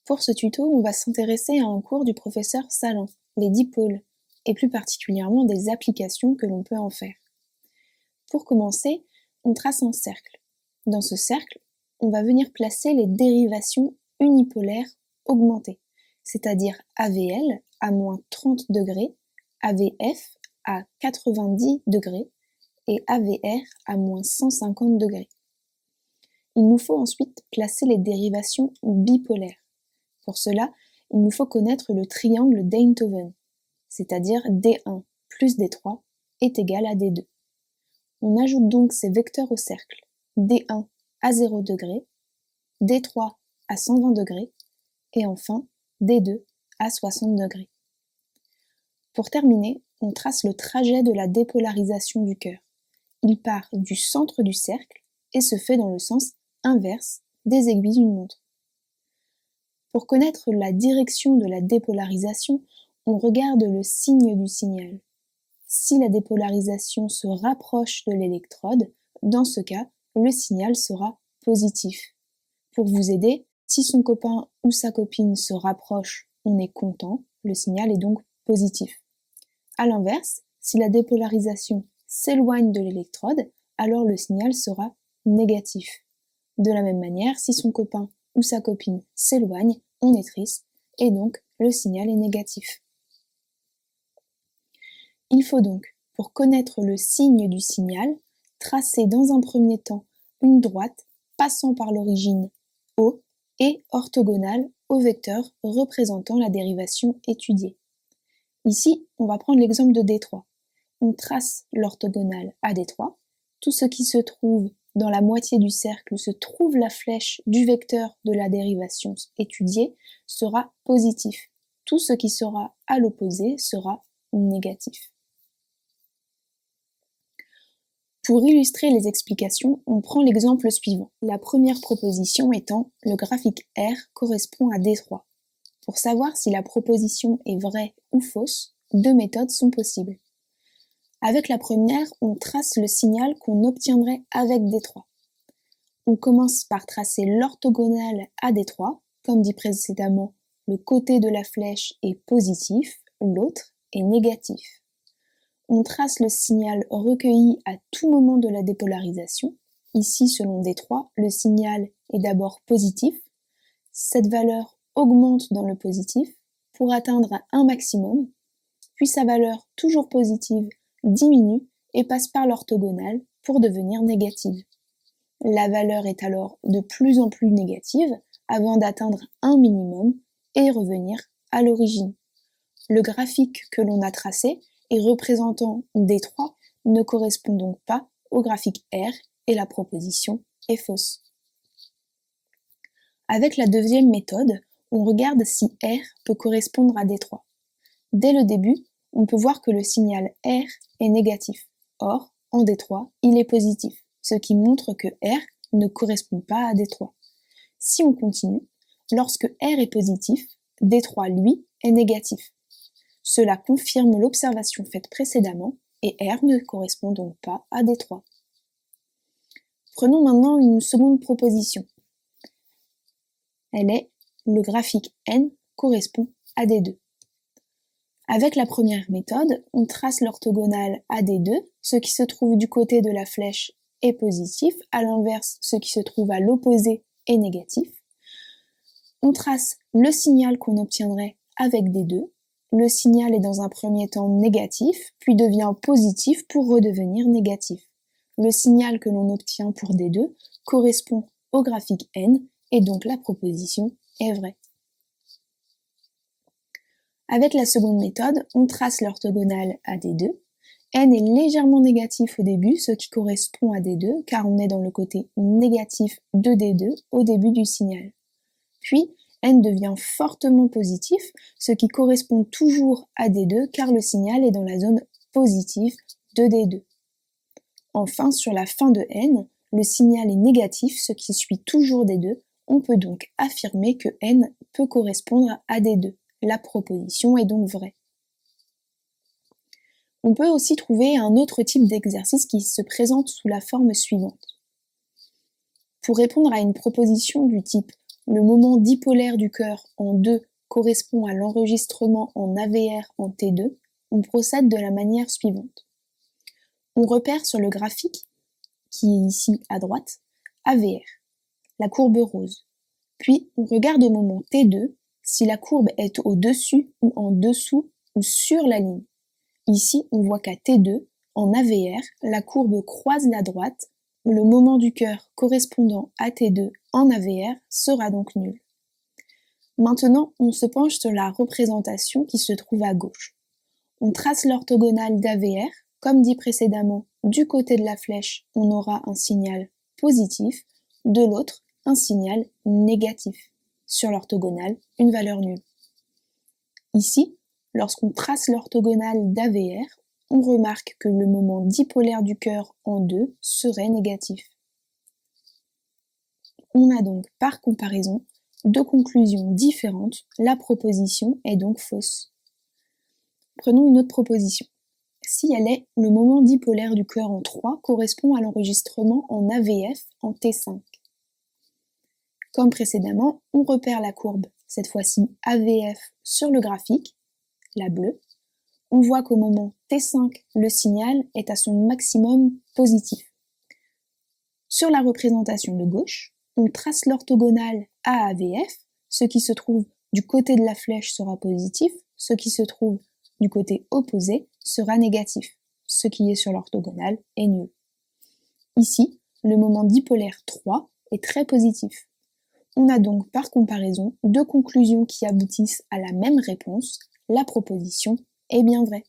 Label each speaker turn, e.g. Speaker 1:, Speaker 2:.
Speaker 1: Pour ce tuto, on va s'intéresser à un cours du professeur Salin, les dipôles, et plus particulièrement des applications que l'on peut en faire. Pour commencer, on trace un cercle. Dans ce cercle, on va venir placer les dérivations unipolaires augmentées, c'est-à-dire AVL à moins 30 degrés, AVF à 90 degrés et AVR à moins 150 degrés. Il nous faut ensuite placer les dérivations bipolaires. Pour cela, il nous faut connaître le triangle d'Einthoven, c'est-à-dire D1 plus D3 est égal à D2. On ajoute donc ces vecteurs au cercle, D1 à 0 degré, D3 à 120 degrés et enfin D2 à 60 degrés. Pour terminer, on trace le trajet de la dépolarisation du cœur. Il part du centre du cercle et se fait dans le sens inverse des aiguilles d'une montre. Pour connaître la direction de la dépolarisation, on regarde le signe du signal. Si la dépolarisation se rapproche de l'électrode, dans ce cas, le signal sera positif. Pour vous aider, si son copain ou sa copine se rapproche, on est content, le signal est donc positif. A l'inverse, si la dépolarisation s'éloigne de l'électrode, alors le signal sera négatif. De la même manière, si son copain ou sa copine s'éloigne, on est triste et donc le signal est négatif. Il faut donc, pour connaître le signe du signal, tracer dans un premier temps une droite passant par l'origine O et orthogonale au vecteur représentant la dérivation étudiée. Ici, on va prendre l'exemple de D3. On trace l'orthogonale à D3. Tout ce qui se trouve dans la moitié du cercle où se trouve la flèche du vecteur de la dérivation étudiée sera positif. Tout ce qui sera à l'opposé sera négatif. Pour illustrer les explications, on prend l'exemple suivant. La première proposition étant le graphique R correspond à D3. Pour savoir si la proposition est vraie ou fausse, deux méthodes sont possibles. Avec la première, on trace le signal qu'on obtiendrait avec D3. On commence par tracer l'orthogonale à D3. Comme dit précédemment, le côté de la flèche est positif, l'autre est négatif. On trace le signal recueilli à tout moment de la dépolarisation. Ici, selon D3, le signal est d'abord positif. Cette valeur augmente dans le positif pour atteindre un maximum, puis sa valeur toujours positive diminue et passe par l'orthogonale pour devenir négative. La valeur est alors de plus en plus négative avant d'atteindre un minimum et revenir à l'origine. Le graphique que l'on a tracé et représentant D3 ne correspond donc pas au graphique R et la proposition est fausse. Avec la deuxième méthode, on regarde si R peut correspondre à D3. Dès le début, on peut voir que le signal R est négatif. Or, en D3, il est positif, ce qui montre que R ne correspond pas à D3. Si on continue, lorsque R est positif, D3, lui, est négatif. Cela confirme l'observation faite précédemment et R ne correspond donc pas à D3. Prenons maintenant une seconde proposition. Elle est le graphique N correspond à D2. Avec la première méthode, on trace l'orthogonale à D2, ce qui se trouve du côté de la flèche est positif, à l'inverse, ce qui se trouve à l'opposé est négatif. On trace le signal qu'on obtiendrait avec D2. Le signal est dans un premier temps négatif, puis devient positif pour redevenir négatif. Le signal que l'on obtient pour D2 correspond au graphique N, et donc la proposition est vraie. Avec la seconde méthode, on trace l'orthogonale à D2. N est légèrement négatif au début, ce qui correspond à D2, car on est dans le côté négatif de D2 au début du signal. Puis, N devient fortement positif, ce qui correspond toujours à D2, car le signal est dans la zone positive de D2. Enfin, sur la fin de N, le signal est négatif, ce qui suit toujours D2. On peut donc affirmer que N peut correspondre à D2. La proposition est donc vraie. On peut aussi trouver un autre type d'exercice qui se présente sous la forme suivante. Pour répondre à une proposition du type le moment dipolaire du cœur en 2 correspond à l'enregistrement en AVR en T2, on procède de la manière suivante. On repère sur le graphique, qui est ici à droite, AVR, la courbe rose. Puis on regarde au moment T2 si la courbe est au-dessus ou en dessous ou sur la ligne. Ici, on voit qu'à T2, en AVR, la courbe croise la droite. Le moment du cœur correspondant à T2 en AVR sera donc nul. Maintenant, on se penche sur la représentation qui se trouve à gauche. On trace l'orthogonale d'AVR. Comme dit précédemment, du côté de la flèche, on aura un signal positif, de l'autre, un signal négatif. Sur l'orthogonale, une valeur nulle. Ici, lorsqu'on trace l'orthogonale d'AVR, on remarque que le moment dipolaire du cœur en 2 serait négatif. On a donc, par comparaison, 2 conclusions différentes, la proposition est donc fausse. Prenons une autre proposition. Si elle est le moment dipolaire du cœur en 3 correspond à l'enregistrement en AVF en T5. Comme précédemment, on repère la courbe, cette fois-ci AVF sur le graphique, la bleue. On voit qu'au moment T5, le signal est à son maximum positif. Sur la représentation de gauche, on trace l'orthogonale AAVF, ce qui se trouve du côté de la flèche sera positif, ce qui se trouve du côté opposé sera négatif, ce qui est sur l'orthogonale est nul. Ici, le moment dipolaire 3 est très positif. On a donc par comparaison 2 conclusions qui aboutissent à la même réponse, la proposition est bien vraie.